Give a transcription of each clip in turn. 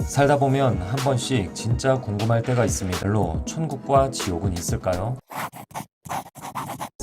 살다 보면 한 번씩 진짜 궁금할 때가 있습니다. 별로 천국과 지옥은 있을까요?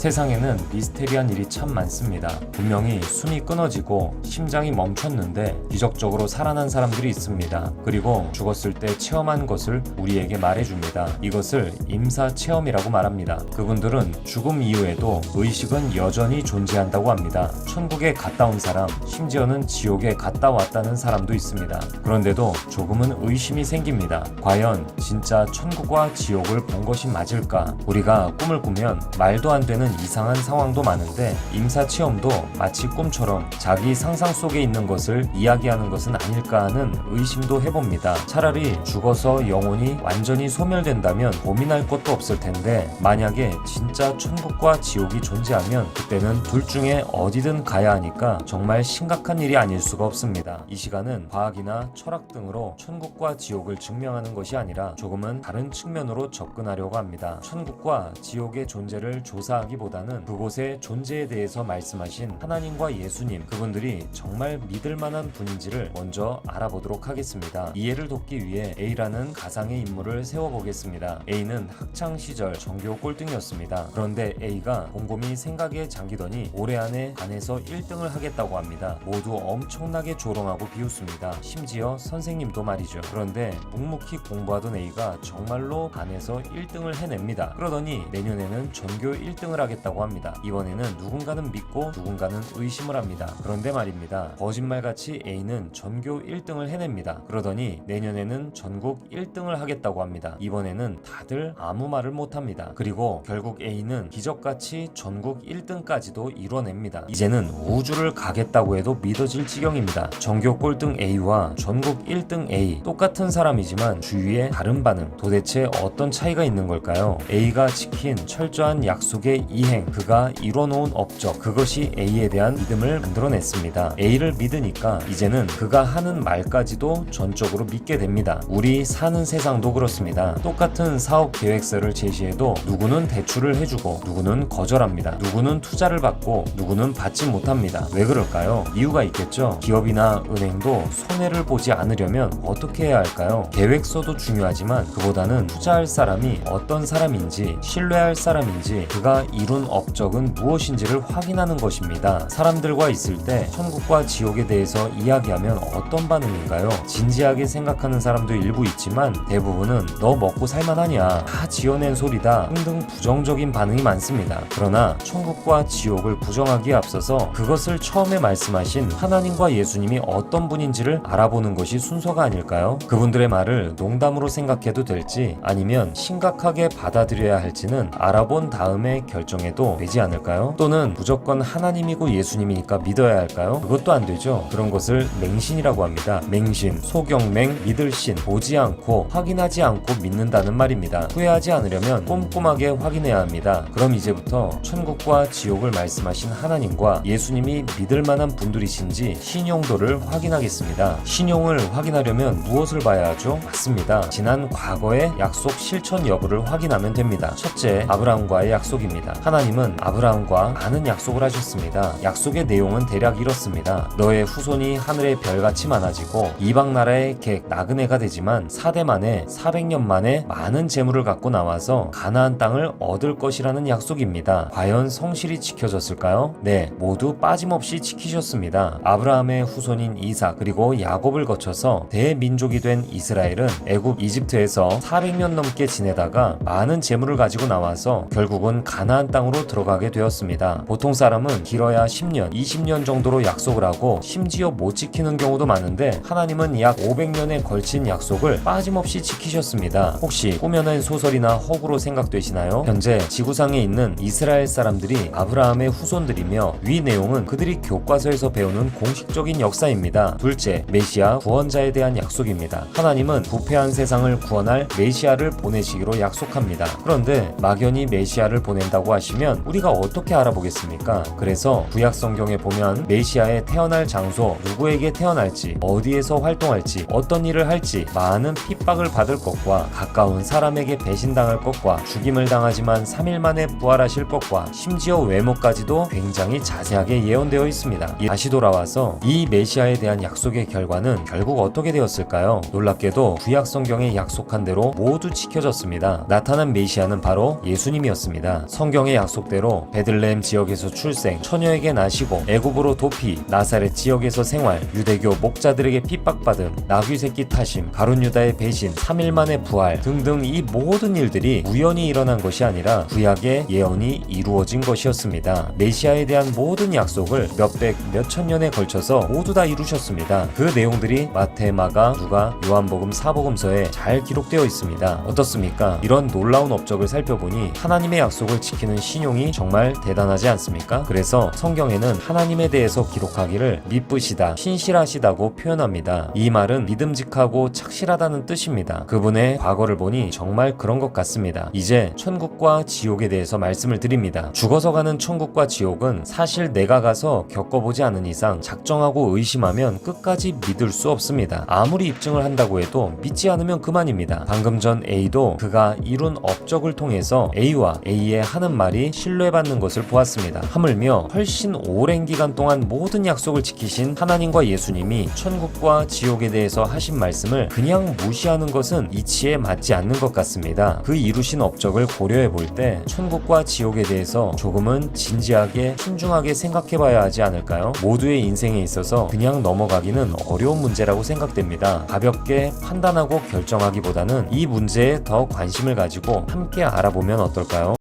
세상에는 미스테리한 일이 참 많습니다. 분명히 숨이 끊어지고 심장이 멈췄는데 기적적으로 살아난 사람들이 있습니다. 그리고 죽었을 때 체험한 것을 우리에게 말해줍니다. 이것을 임사체험이라고 말합니다. 그분들은 죽음 이후에도 의식은 여전히 존재한다고 합니다. 천국에 갔다 온 사람, 심지어는 지옥에 갔다 왔다는 사람도 있습니다. 그런데도 조금은 의심이 생깁니다. 과연 진짜 천국과 지옥을 본 것이 맞을까? 우리가 꿈을 꾸면 말도 안 되는 이상한 상황도 많은데 임사체험도 마치 꿈처럼 자기 상상 속에 있는 것을 이야기하는 것은 아닐까 하는 의심도 해봅니다. 차라리 죽어서 영혼이 완전히 소멸된다면 고민할 것도 없을 텐데 만약에 진짜 천국과 지옥이 존재하면 그때는 둘 중에 어디든 가야 하니까 정말 심각한 일이 아닐 수가 없습니다. 이 시간은 과학이나 철학 등으로 천국과 지옥을 증명하는 것이 아니라 조금은 다른 측면으로 접근하려고 합니다. 천국과 지옥의 존재를 조사하기보다는 그곳의 존재에 대해서 말씀하신 하나님과 예수님, 그분들이 정말 믿을 만한 분인지를 먼저 알아보도록 하겠습니다. 이해를 돕기 위해 A라는 가상의 인물을 세워보겠습니다. A는 학창시절 전교 꼴등이었습니다. 그런데 A가 곰곰이 생각에 잠기더니 올해 안에 반에서 1등을 하겠다고 합니다. 모두 엄청나게 조롱하고 비웃습니다. 심지어 선생님도 말이죠. 그런데 묵묵히 공부하던 A가 정말로 반에서 1등을 해냅니다. 그러더니 내년에는 전교 1등을 하겠다고 합니다. 이번에는 누군가는 믿고 누군가는 의심을 합니다. 그런데 말입니다. 거짓말같이 A는 전교 1등을 해냅니다. 그러더니 내년에는 전국 1등을 하겠다고 합니다. 이번에는 다들 아무 말을 못합니다. 그리고 결국 A는 기적같이 전국 1등까지도 이뤄냅니다. 이제는 우주를 가겠다고 해도 믿어질 지경입니다. 전교 꼴등 A와 전국 1등 A, 똑같은 사람이지만 주위에 다른 반응, 도대체 어떤 차이가 있는 걸까요? A가 지킨 철저한 약속의 이행, 그가 이뤄놓은 업적, 그것이 A에 대한 믿음을 만들어냈습니다. A를 믿으니까 이제는 그가 하는 말까지도 전적으로 믿게 됩니다. 우리 사는 세상도 그렇습니다. 똑같은 사업 계획서를 제시해도 누구는 대출을 해주고 누구는 거절합니다. 누구는 투자를 받고 누구는 받지 못합니다. 왜 그럴까요? 이유가 있겠죠. 기업이나 은행도 손해를 보지 않으려면 어떻게 해야 할까요? 계획서도 중요하지만 그보다는 투자할 사람이 어떤 사람인지, 신뢰할 사람인지, 그가 이룬 업적은 무엇인지를 확인하는 것입니다. 사람들과 있을 때 천국과 지옥에 대해서 이야기하면 어떤 반응인가요? 진지하게 생각하는 사람도 일부 있지만 대부분은 너 먹고 살만하냐, 다 지어낸 소리다 등등 부정적인 반응이 많습니다. 그러나 천국과 지옥을 부정하기에 앞서서 그것을 처음에 말씀하신 하나님과 예수님이 어떤 분인지를 알아보는 것이 순서가 아닐까요? 그분들의 말을 농담으로 생각해도 될지 아니면 심각하게 받아들여야 할지는 알아본 다음에 결정해도 되지 않을까요? 또는 무조건 하나님이고 예수님이니까 믿어야 할까요? 그것도 안 되죠. 그런 것을 맹신이라고 합니다. 맹신, 소경맹, 믿을 신, 보지 않고 확인하지 않고 믿는다는 말입니다. 후회하지 않으려면 꼼꼼하게 확인해야 합니다. 그럼 이제부터 천국과 지옥을 말씀하신 하나님과 예수님이 믿을 만한 분들이신지 신용도를 확인하겠습니다. 신용을 확인하려면 무엇을 봐야 하죠? 맞습니다. 지난 과거의 약속 실천 여부를 확인하면 됩니다. 첫째, 아브라함과의 약속입니다. 하나님은 아브라함과 많은 약속을 하셨습니다. 약속의 내용은 대략 이렇습니다. 너의 후손이 하늘의 별같이 많아지고 이방 나라의 객 나그네가 되지만 4대 만에 400년 만에 많은 재물을 갖고 나와서 가나안 땅을 얻을 것이라는 약속입니다. 과연 성실히 지켜졌을까요? 네, 모두 빠짐없이 지키셨습니다. 아브라함의 후손인 이삭 그리고 야곱을 거쳐서 대민족이 된 이스라엘은 애굽 이집트에서 400년 넘게 지내다가 많은 재물을 가지고 나와서 결국은 가나안 땅으로 들어가게 되었습니다. 보통 사람은 길어야 10년, 20년 정도로 약속을 하고 심지어 못 지키는 경우도 많은데 하나님은 약 500년에 걸친 약속을 빠짐없이 지키셨습니다. 혹시 꾸며낸 소설이나 허구로 생각되시나요? 현재 지구상에 있는 이스라엘 사람들이 아브라함의 후손들이며 위 내용은 그들이 교과서에서 배우는 공식적인 역사입니다. 둘째, 메시아 구원자에 대한 약속입니다. 하나님은 부패한 세상을 구원할 메시아를 보내시기로 약속합니다. 그런데 막연히 메시아를 보낸다고 하시면 하시면 우리가 어떻게 알아보겠습니까? 그래서 구약 성경에 보면 메시아의 태어날 장소, 누구에게 태어날지, 어디에서 활동할지, 어떤 일을 할지 많은 핍박을 받을 것과 가까운 사람에게 배신당할 것과 죽임을 당하지만 3일 만에 부활하실 것과 심지어 외모까지도 굉장히 자세하게 예언되어 있습니다. 다시 돌아와서 이 메시아에 대한 약속의 결과는 결국 어떻게 되었을까요? 놀랍게도 구약 성경에 약속한 대로 모두 지켜졌습니다. 나타난 메시아는 바로 예수님이었습니다. 성경의 약속대로 베들레헴 지역에서 출생, 처녀에게 나시고 애굽으로 도피, 나사렛 지역에서 생활, 유대교 목자들에게 핍박받음, 나귀 새끼 타심, 가룟 유다의 배신, 3일 만에 부활 등등 이 모든 일들이 우연히 일어난 것이 아니라 구약의 예언이 이루어진 것이었습니다. 메시아에 대한 모든 약속을 몇백, 몇천 년에 걸쳐서 모두 다 이루셨습니다. 그 내용들이 마태, 마가, 누가, 요한복음, 사복음서에 잘 기록되어 있습니다. 어떻습니까? 이런 놀라운 업적을 살펴보니 하나님의 약속을 지키는 신용이 정말 대단하지 않습니까? 그래서 성경에는 하나님에 대해서 기록하기를 미쁘시다, 신실하시다고 표현합니다. 이 말은 믿음직하고 착실하다는 뜻입니다. 그분의 과거를 보니 정말 그런 것 같습니다. 이제 천국과 지옥에 대해서 말씀을 드립니다. 죽어서 가는 천국과 지옥은 사실 내가 가서 겪어보지 않은 이상 작정하고 의심하면 끝까지 믿을 수 없습니다. 아무리 입증을 한다고 해도 믿지 않으면 그만입니다. 방금 전 A도 그가 이룬 업적을 통해서 A와 A의 하는 말이 신뢰받는 것을 보았습니다. 하물며 훨씬 오랜 기간 동안 모든 약속을 지키신 하나님과 예수님이 천국과 지옥에 대해서 하신 말씀을 그냥 무시하는 것은 이치에 맞지 않는 것 같습니다. 그 이루신 업적을 고려해 볼 때 천국과 지옥에 대해서 조금은 진지하게 신중하게 생각해 봐야 하지 않을까요? 모두의 인생에 있어서 그냥 넘어가기는 어려운 문제라고 생각됩니다. 가볍게 판단하고 결정하기보다는 이 문제에 더 관심을 가지고 함께 알아보면 어떨까요?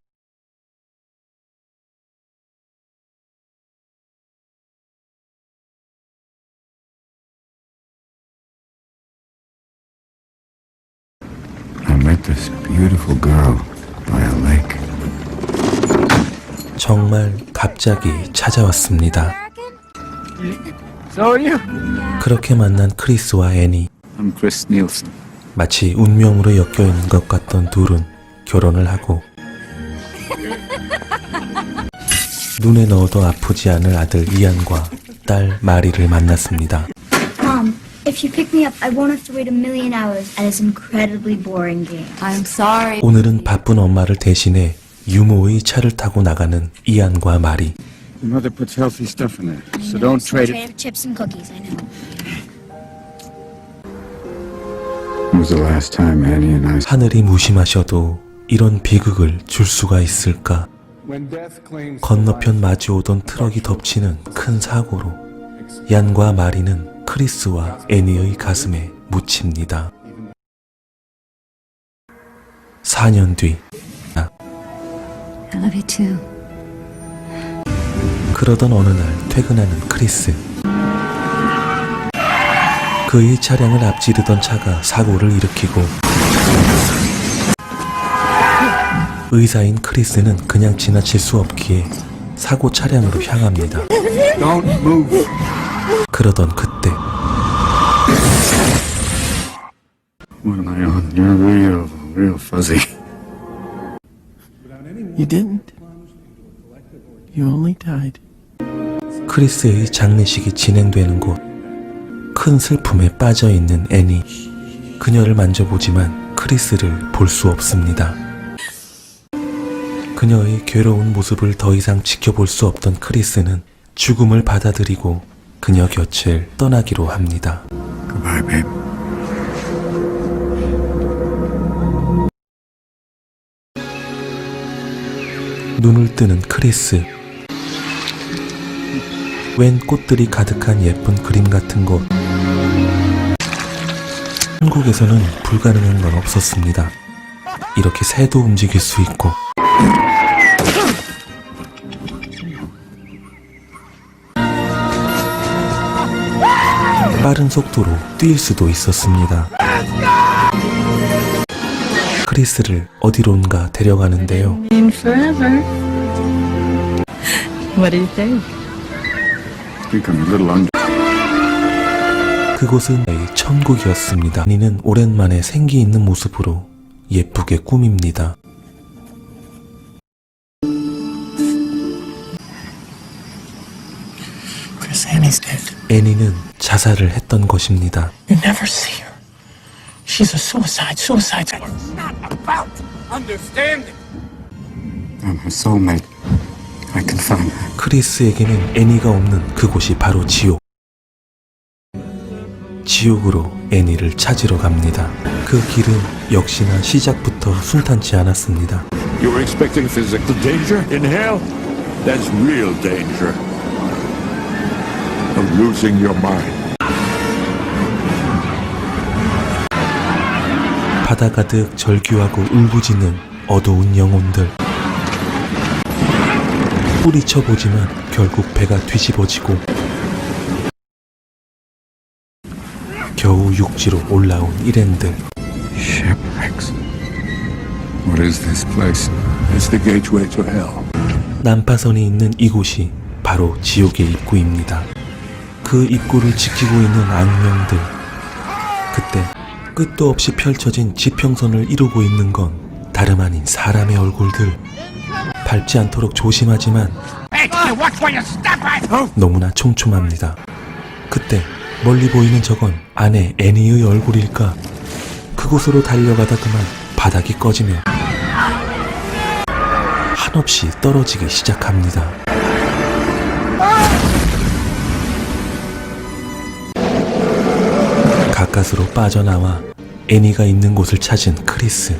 I met this beautiful girl by a lake. 정말 갑자기 찾아왔습니다. So are you? 그렇게 만난 크리스와 애니. I'm Chris Nielsen. 마치 운명으로 엮여있는 것 같던 둘은 결혼을 하고 눈에 넣어도 아프지 않을 아들 이안과 딸 마리를 만났습니다. Mom, if you pick me up, I won't have to wait a million hours at this incredibly boring game. I'm sorry. 오늘은 바쁜 엄마를 대신해 유모의 차를 타고 나가는 이안과 마리. Your mother puts healthy stuff in it, so don't trade it. Trade chips and cookies, I know. When was the last time Annie and I... 하늘이 무심하셔도 이런 비극을 줄 수가 있을까? 건너편 마주오던 트럭이 덮치는 큰 사고로 얀과 마리는 크리스와 애니의 가슴에 묻힙니다. 4년 뒤 I love you too. 그러던 어느 날 퇴근하는 크리스. 그의 차량을 앞지르던 차가 사고를 일으키고 의사인 크리스는 그냥 지나칠 수 없기에 사고 차량으로 향합니다. Don't move. 그러던 그때 What am I on? You're real fuzzy. You didn't. You only died. 크리스의 장례식이 진행되는 곳. 큰 슬픔에 빠져있는 애니. 그녀를 만져보지만 크리스를 볼 수 없습니다. 그녀의 괴로운 모습을 더 이상 지켜볼 수 없던 크리스는 죽음을 받아들이고 그녀 곁을 떠나기로 합니다. Goodbye, babe. 눈을 뜨는 크리스. 웬 꽃들이 가득한 예쁜 그림 같은 곳. 한국에서는 불가능한 건 없었습니다. 이렇게 새도 움직일 수 있고 빠른 속도로 뛸 수도 있었습니다. 크리스를 어디론가 데려가는데요. In forever. What do you think? I think I'm a little under. 그곳은 천국이었습니다. 니는 오랜만에 생기 있는 모습으로 예쁘게 꾸밉니다. 애니는 자살을 했던 것입니다. You never see her. She's a suicide. I'm her soulmate. I can find her. 크리스에게는 애니가 없는 그곳이 바로 지옥. 지옥으로 애니를 찾으러 갑니다. 그 길은 역시나 시작부터 순탄치 않았습니다. You were expecting physical danger in hell? That's real danger. Of losing your mind. 바다 가득 절규하고 울부짖는 어두운 영혼들. 뿌리쳐보지만 결국 배가 뒤집어지고 겨우 육지로 올라온 일행들. Shipwrecks. What is this place? It's the gateway to hell. 난파선이 있는 이곳이 바로 지옥의 입구입니다. 그 입구를 지키고 있는 악령들. 그때 끝도 없이 펼쳐진 지평선을 이루고 있는 건 다름 아닌 사람의 얼굴들. 밟지 않도록 조심하지만 너무나 촘촘합니다. 그때 멀리 보이는 저건 아내 애니의 얼굴일까? 그곳으로 달려가다 그만 바닥이 꺼지며 한없이 떨어지기 시작합니다. 가까스로 빠져나와 애니가 있는 곳을 찾은 크리스.